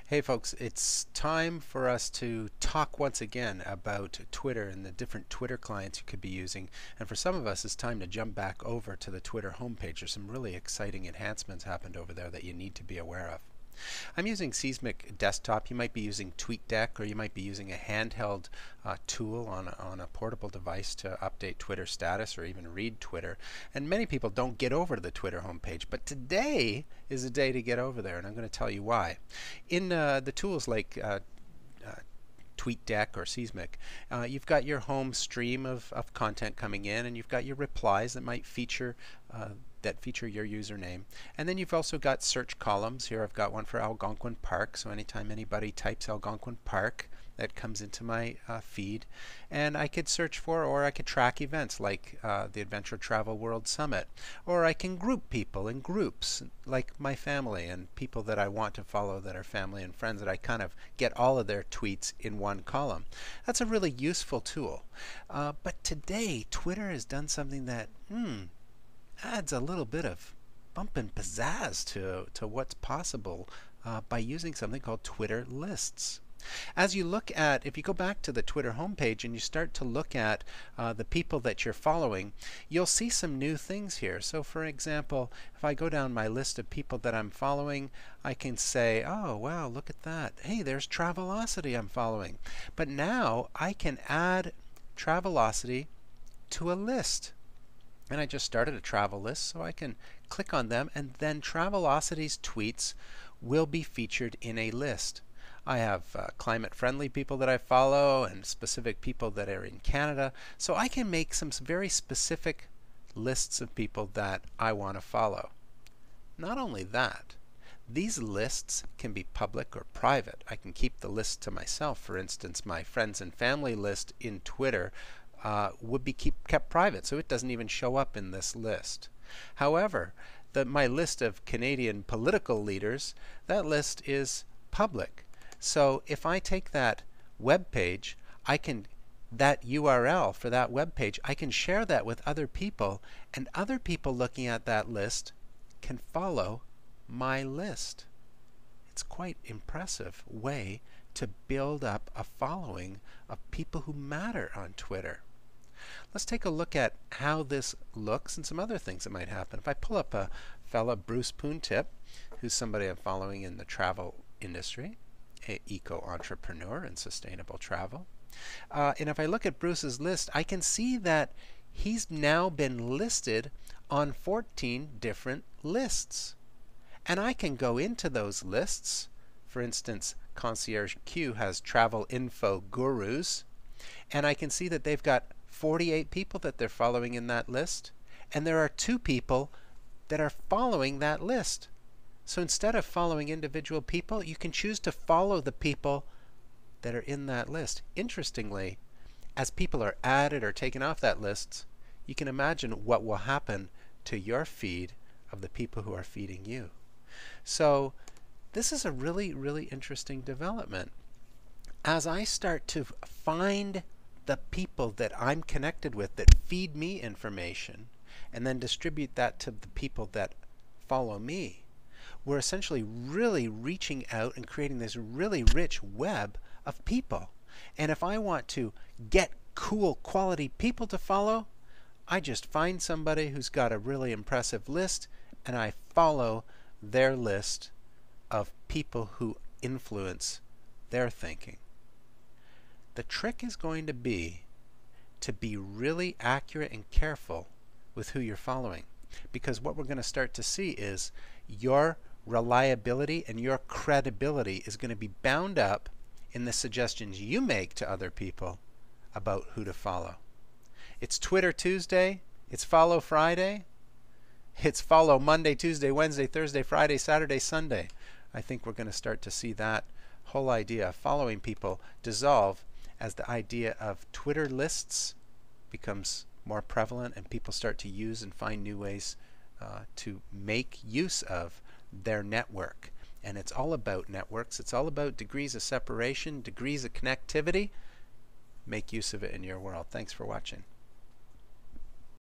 Hey folks, it's time for us to talk once again about Twitter and the different Twitter clients you could be using. And for some of us, it's time to jump back over to the Twitter homepage. There's some really exciting enhancements happened over there that you need to be aware of. I'm using Seismic Desktop. You might be using TweetDeck, or you might be using a handheld tool on a portable device to update Twitter status or even read Twitter. And many people don't get over to the Twitter homepage, but today is a day to get over there, and I'm going to tell you why. In the tools like TweetDeck or Seismic, you've got your home stream of content coming in, and you've got your replies that might feature your username. And then you've also got search columns. Here I've got one for Algonquin Park, so anytime anybody types Algonquin Park, that comes into my feed. And I could search for, or I could track events like the Adventure Travel World Summit. Or I can group people in groups, like my family and people that I want to follow that are family and friends, that I kind of get all of their tweets in one column. That's a really useful tool. But today, Twitter has done something that, adds a little bit of bump and pizzazz to what's possible by using something called Twitter lists. As you look at, if you go back to the Twitter homepage and you start to look at the people that you're following, you'll see some new things here. So for example, if I go down my list of people that I'm following, I can say, oh wow, look at that. Hey, there's Travelocity I'm following. But now I can add Travelocity to a list. And I just started a travel list, so I can click on them, and then Travelocity's tweets will be featured in a list. I have climate-friendly people that I follow and specific people that are in Canada, so I can make some very specific lists of people that I want to follow. Not only that, these lists can be public or private. I can keep the list to myself. For instance, my friends and family list in Twitter would be kept private, so it doesn't even show up in this list. However, my list of Canadian political leaders, that list is public. So if I take that web page, that URL for that web page, I can share that with other people, and other people looking at that list can follow my list. It's quite impressive way to build up a following of people who matter on Twitter. Let's take a look at how this looks and some other things that might happen. If I pull up a fella, Bruce Poontip, who's somebody I'm following in the travel industry, an eco-entrepreneur in sustainable travel. And if I look at Bruce's list, I can see that he's now been listed on 14 different lists. And I can go into those lists. For instance, Concierge Q has travel info gurus, and I can see that they've got 48 people that they're following in that list, and there are 2 people that are following that list. So instead of following individual people, you can choose to follow the people that are in that list. Interestingly, as people are added or taken off that list, you can imagine what will happen to your feed of the people who are feeding you. So this is a really, really interesting development. As I start to find the people that I'm connected with that feed me information and then distribute that to the people that follow me, we're essentially really reaching out and creating this really rich web of people. And if I want to get cool quality people to follow, I just find somebody who's got a really impressive list, and I follow their list of people who influence their thinking. The trick is going to be really accurate and careful with who you're following, because what we're going to start to see is your reliability and your credibility is going to be bound up in the suggestions you make to other people about who to follow. It's Twitter Tuesday, it's Follow Friday, it's Follow Monday, Tuesday, Wednesday, Thursday, Friday, Saturday, Sunday. I think we're going to start to see that whole idea of following people dissolve as the idea of Twitter lists becomes more prevalent and people start to use and find new ways to make use of their network. And it's all about networks. It's all about degrees of separation, degrees of connectivity. Make use of it in your world. Thanks for watching.